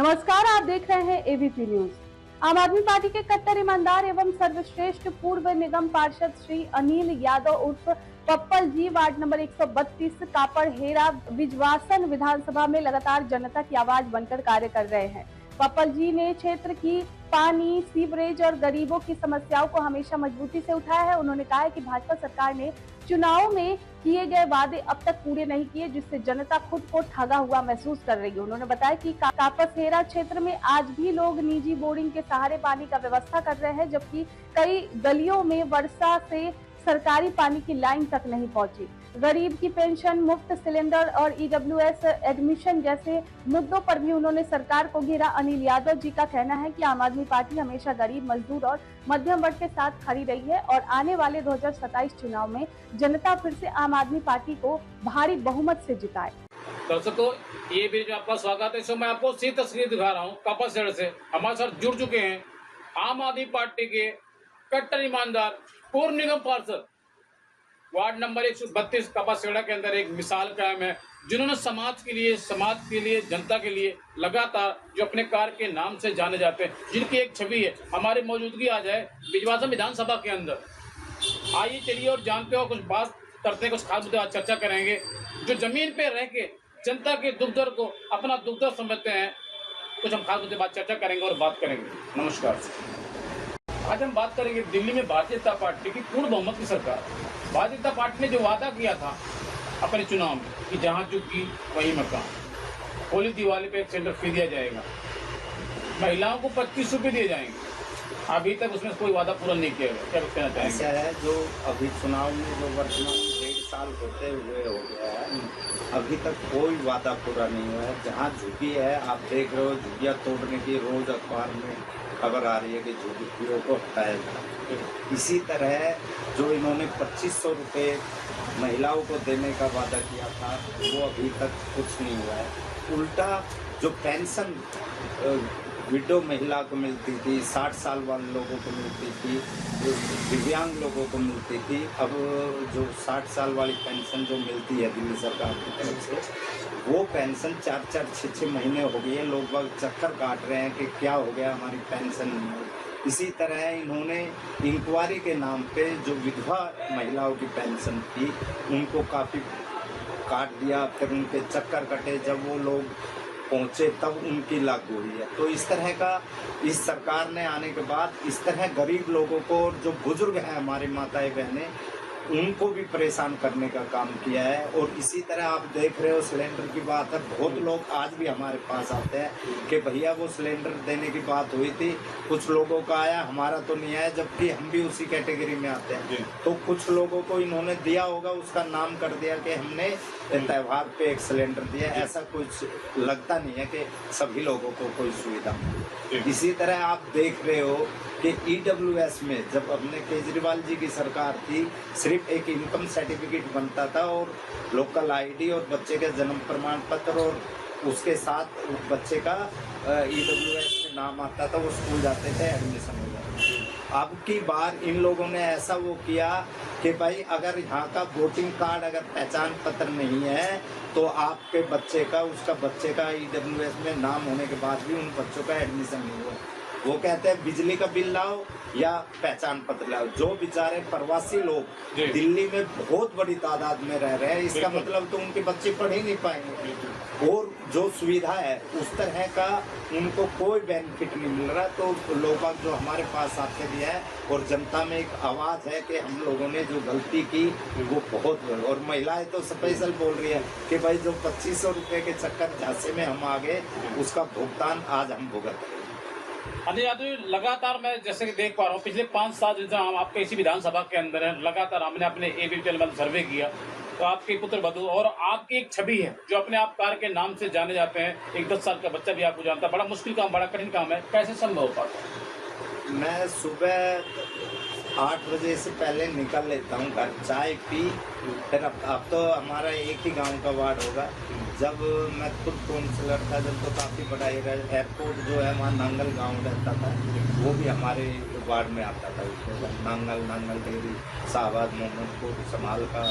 नमस्कार, आप देख रहे हैं एबीपी न्यूज। आम आदमी पार्टी के कट्टर ईमानदार एवं सर्वश्रेष्ठ पूर्व निगम पार्षद श्री अनिल यादव उर्फ पप्पल जी वार्ड नंबर 132 कापड़ हेरा विजवासन विधानसभा में लगातार जनता की आवाज बनकर कार्य कर रहे हैं। पप्पल जी ने क्षेत्र की पानी, सीवरेज और गरीबों की समस्याओं को हमेशा मजबूती से उठाया है। उन्होंने कहा है कि भाजपा सरकार ने चुनाव में किए गए वादे अब तक पूरे नहीं किए, जिससे जनता खुद को ठगा हुआ महसूस कर रही है। उन्होंने बताया कि कापसेरा क्षेत्र में आज भी लोग निजी बोरिंग के सहारे पानी का व्यवस्था कर रहे हैं, जबकि कई गलियों में वर्षा से सरकारी पानी की लाइन तक नहीं पहुंची। गरीब की पेंशन, मुफ्त सिलेंडर और ईडब्ल्यूएस एडमिशन जैसे मुद्दों पर भी उन्होंने सरकार को घेरा। अनिल यादव जी का कहना है कि आम आदमी पार्टी हमेशा गरीब, मजदूर और मध्यम वर्ग के साथ खड़ी रही है और आने वाले 2027 चुनाव में जनता फिर से आम आदमी पार्टी को भारी बहुमत से जिताए। दर्शकों, ये भी जो आपका स्वागत है। इसमें मैं आपको सीधी तस्वीर दिखा रहा हूँ। कापासेड़ से हमारे साथ जुड़ चुके हैं आम आदमी पार्टी के कट्टर ईमानदार पूर्व निगम पार्षद वार्ड नंबर 132 कापासेड़ा के अंदर एक मिसाल कायम है, जिन्होंने समाज के लिए, जनता के लिए लगातार जो अपने कार्य के नाम से जाने जाते हैं, जिनकी एक छवि है। हमारी मौजूदगी आ जाए विजवासन विधानसभा के अंदर। आइए चलिए और जानते हो, कुछ बात करते हैं, कुछ खास मुद्दे आज चर्चा करेंगे। जो जमीन पे रह के जनता के दुख दर्द को अपना दुख दर्द समझते हैं, कुछ हम खास मुद्दे बात चर्चा करेंगे और बात करेंगे। नमस्कार। आज हम बात करेंगे दिल्ली में भारतीय जनता पार्टी की पूर्ण बहुमत की सरकार। भारतीय जनता पार्टी ने जो वादा किया था अपने चुनाव में कि जहां चुकी वहीं मकान, होली दिवाली पे एक सेंटर फ्री दिया जाएगा, महिलाओं को 25 रुपये दिए जाएंगे, अभी तक उसमें कोई वादा पूरा नहीं किया गया। क्या कहना चाहेंगे? ऐसा है, जो अभी चुनाव में जो वर्तमान 1.5 साल होते हुए हो गया है, अभी तक कोई वादा पूरा नहीं हुआ है। जहाँ झुग्गी है, आप देख रहे हो, झुग्गियाँ तोड़ने की रोज अखबार में खबर आ रही है कि झुग्गियों को हटाया जाए। इसी तरह जो इन्होंने 2500 रुपये महिलाओं को देने का वादा किया था, वो अभी तक कुछ नहीं हुआ है। उल्टा जो पेंशन विडो महिला को मिलती थी, 60 साल वाले लोगों को मिलती थी, दिव्यांग लोगों को मिलती थी, अब जो 60 साल वाली पेंशन जो मिलती है दिल्ली सरकार की तरफ से, वो पेंशन 4-4, 6-6 महीने हो गए हैं। लोग बाग चक्कर काट रहे हैं कि क्या हो गया, हमारी पेंशन नहीं है। इसी तरह इन्होंने इंक्वायरी के नाम पे जो विधवा महिलाओं की पेंशन थी, उनको काफ़ी काट दिया, फिर उनके चक्कर कटे। जब वो लोग पहुँचे तब उनकी लागू हुई है। तो इस तरह का इस सरकार ने आने के बाद इस तरह गरीब लोगों को, जो बुजुर्ग हैं हमारी माताएं बहनें, उनको भी परेशान करने का काम किया है। और इसी तरह आप देख रहे हो, सिलेंडर की बात है, बहुत लोग आज भी हमारे पास आते हैं कि भैया वो सिलेंडर देने की बात हुई थी, कुछ लोगों का आया, हमारा तो नहीं आया, जबकि हम भी उसी कैटेगरी में आते हैं। तो कुछ लोगों को इन्होंने दिया होगा, उसका नाम कर दिया कि हमने त्यौहार पे एक सिलेंडर दिया। ऐसा कुछ लगता नहीं है कि सभी लोगों को कोई सुविधा मिले। इसी तरह आप देख रहे हो कि ईडब्ल्यूएस में जब अपने केजरीवाल जी की सरकार थी, सिर्फ एक इनकम सर्टिफिकेट बनता था और लोकल आईडी और बच्चे के जन्म प्रमाण पत्र, और उसके साथ बच्चे का ईडब्ल्यूएस में नाम आता था, वो स्कूल जाते थे, एडमिशन हो जाता था। अब की बार इन लोगों ने ऐसा वो किया कि भाई अगर यहाँ का वोटिंग कार्ड, अगर पहचान पत्र नहीं है, तो आपके बच्चे का, उसका बच्चे का ईडब्ल्यूएस में नाम होने के बाद भी उन बच्चों का एडमिशन नहीं हुआ। वो कहते हैं बिजली का बिल लाओ या पहचान पत्र लाओ। जो बेचारे प्रवासी लोग दिल्ली में बहुत बड़ी तादाद में रह रहे हैं, इसका मतलब तो उनके बच्चे पढ़ ही नहीं पाएंगे। और जो सुविधा है उस तरह का उनको कोई बेनिफिट नहीं मिल रहा। तो लोग जो हमारे पास आके भी है, और जनता में एक आवाज़ है कि हम लोगों ने जो गलती की वो बहुत, और महिलाएं तो स्पेशल बोल रही है कि भाई जो 2500 रुपये के चक्कर झांसे में हम आ गए, उसका भुगतान आज हम भुगत रहे हैं। अनिल यादव, लगातार मैं जैसे कि देख पा रहा हूँ, पिछले 5 साल जो हम आपके इसी विधानसभा के अंदर हैं, लगातार हमने अपने एबीपी में सर्वे किया, तो आपके पुत्र वधू और आपकी एक छवि है जो अपने आप कार्य के नाम से जाने जाते हैं। एक 10 साल का बच्चा भी आपको जानता है। बड़ा मुश्किल काम, बड़ा कठिन काम है, कैसे संभव हो पाता है? मैं सुबह 8 बजे से पहले निकल लेता हूँ घर, चाय पी, फिर अब तो हमारा एक ही गांव का वार्ड होगा। जब मैं खुद काउंसलर था, जब तो काफ़ी बड़ा एयरपोर्ट जो है वहाँ नांगल गांव रहता था, वो भी हमारे वार्ड में आता था। नांगल डेरी, शाहबाद, मोहम्मदपुर, समाल का,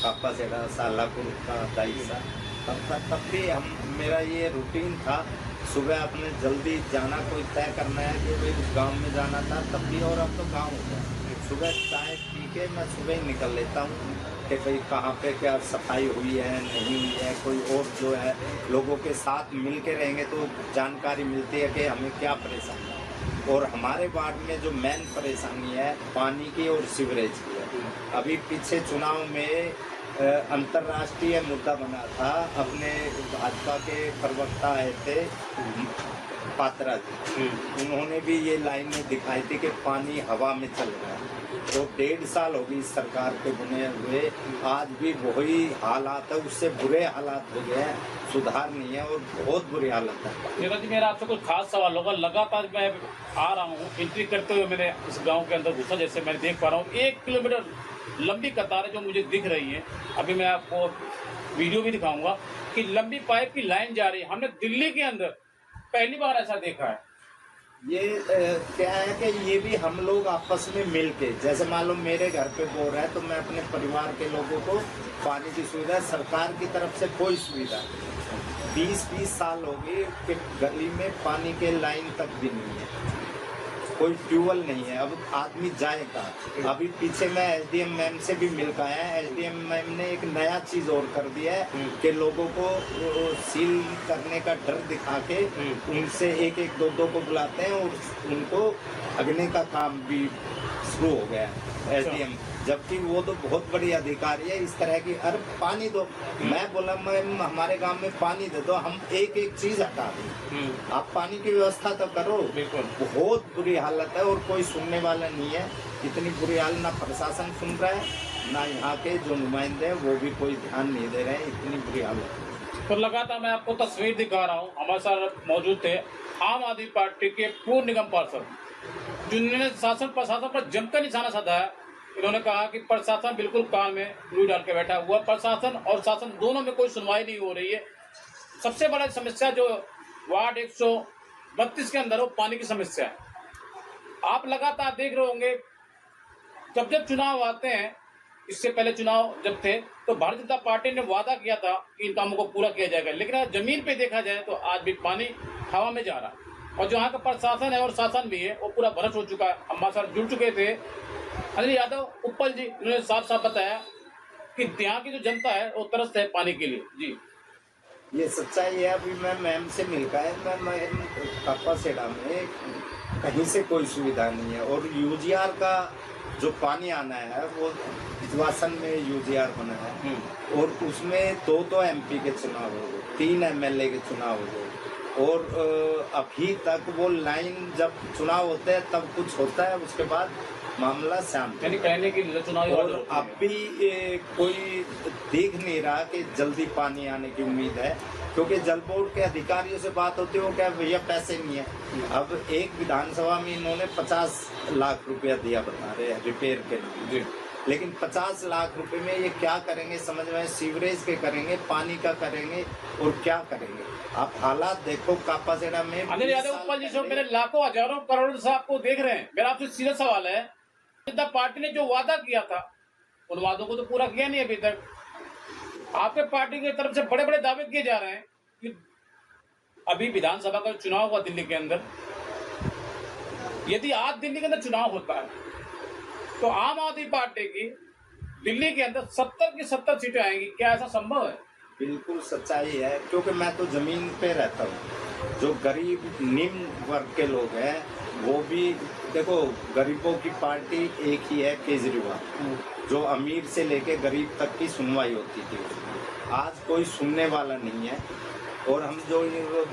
कापासेड़ा, सालापुर का, दाइसा, तब भी मेरा ये रूटीन था सुबह अपने जल्दी जाना, कोई तय करना है कि भाई उस गांव में जाना था तब भी, और अब तो गांव हो गया। सुबह चाय पी के मैं सुबह ही निकल लेता हूँ कि भाई कहाँ पे क्या सफाई हुई है नहीं हुई है। कोई और जो है लोगों के साथ मिल के रहेंगे तो जानकारी मिलती है कि हमें क्या परेशानी है। और हमारे वार्ड में जो मेन परेशानी है पानी की और सीवरेज की है। अभी पीछे चुनाव में अंतर्राष्ट्रीय मुद्दा बना था, अपने भाजपा के प्रवक्ता आए थे पात्रा जी, उन्होंने भी ये लाइनें दिखाई थी कि पानी हवा में चल रहा है। तो 1.5 साल हो गई सरकार के बुने हुए, आज भी वही हालात है, उससे बुरे हालात हो गए हैं, सुधार नहीं है और बहुत बुरी हालत है। नेता जी मेरा आपसे कुछ खास सवाल होगा। लगातार मैं आ रहा हूँ, एंट्री करते हुए मैंने इस गांव के अंदर घुसा, जैसे मैं देख पा रहा हूँ 1 किलोमीटर लंबी कतारें जो मुझे दिख रही हैं। अभी मैं आपको वीडियो भी दिखाऊंगा कि लंबी पाइप की लाइन जा रही है। हमने दिल्ली के अंदर पहली बार ऐसा देखा है। ये क्या है कि ये भी हम लोग आपस में मिल के, जैसे मान लो मेरे घर पे बोर है तो मैं अपने परिवार के लोगों को पानी की सुविधा, सरकार की तरफ से कोई सुविधा 20-20 साल हो गए कि गली में पानी के लाइन तक भी नहीं है, कोई ट्यूबवेल नहीं है। अब आदमी जाएगा। अभी पीछे मैं एसडीएम मैम से भी मिल पाया है। एसडीएम मैम ने एक नया चीज और कर दिया है कि लोगों को सील करने का डर दिखा के उनसे एक दो को बुलाते हैं और उनको अगने का काम भी शुरू हो गया है एसडीएम, जबकि वो तो बहुत बड़ी अधिकारी है। इस तरह की अरे पानी दो, मैं बोला मैम हमारे गांव में पानी दे दो, हम एक चीज हटा दें, आप पानी की व्यवस्था तो करो। बहुत बुरी हालत है और कोई सुनने वाला नहीं है। इतनी बुरी हालत, ना प्रशासन सुन रहा है ना यहाँ के जो नुमाइंदे हैं वो भी कोई ध्यान नहीं दे रहे हैं। इतनी बुरी हालत। तो लगातार मैं आपको तस्वीर दिखा रहा हूँ। हमारे साथ मौजूद थे आम आदमी पार्टी के पूर्व निगम पार्षद, जिन्होंने शासन प्रशासन पर जमकर निशाना साधा है। इन्होंने कहा कि प्रशासन बिल्कुल कान में रुई डाल के बैठा हुआ, प्रशासन और शासन दोनों में कोई सुनवाई नहीं हो रही है। सबसे बड़ा समस्या जो वार्ड 132 के अंदर वो पानी की समस्या है। आप लगातार देख रहे होंगे जब जब चुनाव आते हैं, इससे पहले चुनाव जब थे तो भारतीय जनता पार्टी ने वादा किया था कि इन कामों को पूरा किया जाएगा, लेकिन आज जमीन पे देखा जाए तो आज भी पानी हवा में जा रहा है। और जो यहाँ का प्रशासन है और शासन भी है वो पूरा भ्रष्ट हो चुका है। हमारे साथ जुड़ चुके थे अनिल यादव उपल जी, उन्होंने साफ साफ बताया कि यहाँ की जो जनता है वो तरसते है पानी के लिए। जी ये सच्चाई है। अभी मैं मैम से मिलका है, मैं कापासेड़ा में कहीं से कोई सुविधा नहीं है और यूजीआर का जो पानी आना है वो विजवासन में यूजीआर बना है और उसमें 2 एमपी के चुनाव हो गए, 3 एमएलए के चुनाव हो गए और अभी तक वो लाइन, जब चुनाव होते हैं तब कुछ होता है, उसके बाद मामला शांत। कहने की चुनाव और अब भी कोई देख नहीं रहा कि जल्दी पानी आने की उम्मीद है, क्योंकि जल बोर्ड के अधिकारियों से बात होती है वो क्या भैया पैसे नहीं है। अब एक विधानसभा में इन्होंने 50 लाख रुपया दिया बता रहे हैं रिपेयर के लिए, लेकिन 50 लाख रुपए में ये क्या करेंगे समझ में? सीवरेज के करेंगे, पानी का करेंगे और क्या करेंगे? आप हालात देखो कापासेड़ा में। अनिल यादव उपल जी, मेरे लाखों हजारों करोड़ से आपको देख रहे हैं। मेरा आपसे सीधा सवाल है, जनता पार्टी ने जो वादा किया था उन वादों को तो पूरा किया नहीं अभी तक। आपके पार्टी की तरफ से बड़े बड़े दावे किए जा रहे हैं कि अभी विधानसभा का चुनाव हुआ दिल्ली के अंदर, यदि आज दिल्ली के अंदर चुनाव होता है तो आम आदमी पार्टी की दिल्ली के अंदर 70 की 70 सीटें आएंगी। क्या ऐसा संभव है? बिल्कुल सच्चाई है, क्योंकि मैं तो जमीन पे रहता हूँ। जो गरीब निम्न वर्ग के लोग हैं वो भी देखो, गरीबों की पार्टी एक ही है केजरीवाल, जो अमीर से लेके गरीब तक की सुनवाई होती थी। आज कोई सुनने वाला नहीं है। और हम जो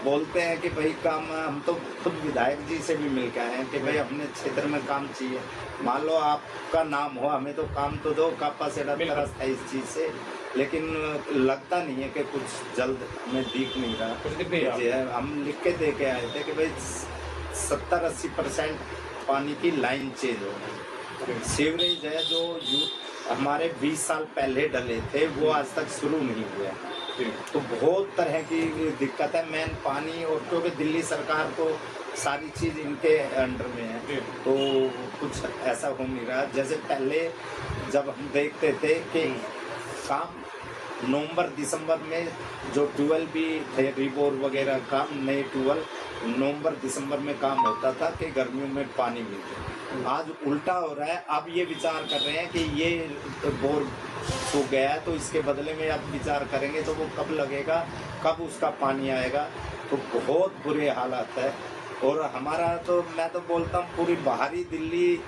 बोलते हैं कि भाई काम, हम तो खुद विधायक जी से भी मिल के आए हैं कि भाई अपने क्षेत्र में काम चाहिए। मान लो आपका नाम हो, हमें तो काम तो दो, कापासेड़ा तरस है इस चीज़ से, लेकिन लगता नहीं है कि कुछ जल्द हमें दिख नहीं रहा। हम लिख के दे के आए थे कि भाई 70-80% पानी की लाइन चेंज हो गई। सीवरेज है जो हमारे 20 साल पहले डले थे वो आज तक शुरू नहीं हुआ। तो बहुत तरह की दिक्कत है, मेन पानी। और क्योंकि दिल्ली सरकार को सारी चीज़ इनके अंडर में है तो कुछ ऐसा हो नहीं रहा। जैसे पहले जब हम देखते थे कि काम नवंबर दिसंबर में जो ट्यूबवेल भी थे रिबोर वगैरह का नए ट्यूबवेल नवंबर दिसंबर में काम होता था कि गर्मियों में पानी मिलते। आज उल्टा हो रहा है। अब ये विचार कर रहे हैं कि ये बोर सूख गया है तो इसके बदले में अब विचार करेंगे तो वो कब लगेगा, कब उसका पानी आएगा। तो बहुत बुरे हालात है। और हमारा तो मैं तो बोलता हूँ पूरी बाहरी दिल्ली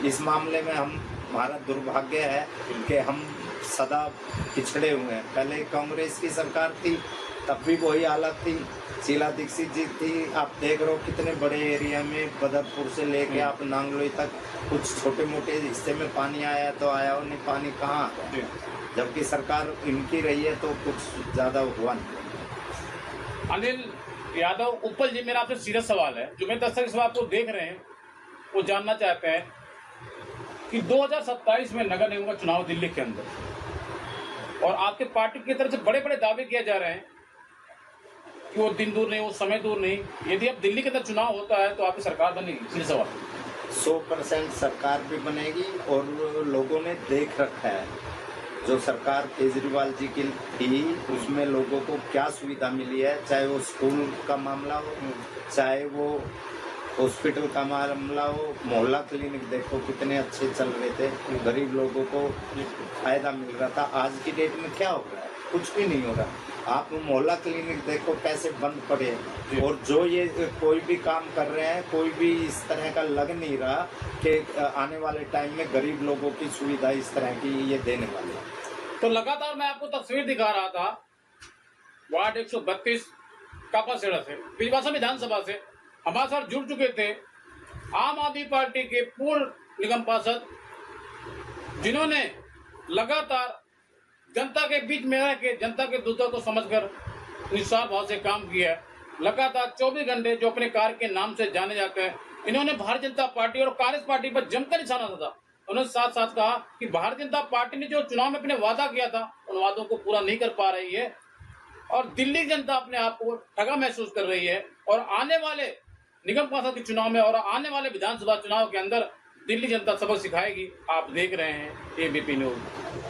इस मामले में हमारा दुर्भाग्य है कि हम सदा पिछड़े हुए हैं। पहले कांग्रेस की सरकार थी तब भी वही हालत थी। शीला दीक्षित जी थी, आप देख रहे हो कितने बड़े एरिया में बदरपुर से लेके आप नांगलोई तक कुछ छोटे मोटे हिस्से में पानी आया तो आया और नहीं पानी कहाँ आता। जबकि सरकार इनकी रही है तो कुछ ज़्यादा हुआ नहीं। अनिल यादव उपल जी, मेरा आपसे सीधा सवाल है, जो मेरे दर्शक इस बात को देख रहे हैं वो जानना चाहते हैं कि 2027 में नगर निगम का चुनाव दिल्ली के अंदर और आपके पार्टी की तरफ से बड़े बड़े दावे किए जा रहे हैं कि वो दिन दूर नहीं, वो समय दूर नहीं, यदि अब दिल्ली के अंदर चुनाव होता है तो आपकी सरकार बनेगी? सीधा सवाल। 100% सरकार भी बनेगी और लोगों ने देख रखा है जो सरकार केजरीवाल जी की थी उसमें लोगों को क्या सुविधा मिली है। चाहे वो स्कूल का मामला हो, चाहे वो हॉस्पिटल का मामला हो, मोहल्ला क्लिनिक देखो कितने अच्छे चल रहे थे, गरीब लोगों को फायदा मिल रहा था। आज की डेट में क्या हो रहा है? कुछ भी नहीं हो रहा। आप मोहल्ला क्लिनिक देखो कैसे बंद पड़े। और जो ये कोई भी काम कर रहे हैं कोई भी इस तरह का लग नहीं रहा कि आने वाले टाइम में गरीब लोगों की सुविधा इस तरह की ये देने वाले। तो लगातार मैं आपको तस्वीर दिखा रहा था वार्ड 132 कापासेड़ा से, पिछवासा विधानसभा से हमारे साथ जुड़ चुके थे आम आदमी पार्टी के पूर्व निगम पार्षद, जिन्होंने लगातार जनता के बीच में रह के जनता के दुखों को समझकर निस्वार्थ भाव से काम किया है। लगातार 24 घंटे जो अपने कार्य के नाम से जाने जाते हैं, इन्होंने भारतीय जनता पार्टी और कांग्रेस पार्टी पर जमकर निशाना साधा। उन्होंने साथ साथ कहा कि भारतीय जनता पार्टी ने जो चुनाव में अपने वादा किया था उन वादों को पूरा नहीं कर पा रही है और दिल्ली जनता अपने आप को ठगा महसूस कर रही है और आने वाले निगम पार्षद के चुनाव में और आने वाले विधानसभा चुनाव के अंदर दिल्ली जनता सबक सिखाएगी। आप देख रहे हैं एबीपी न्यूज।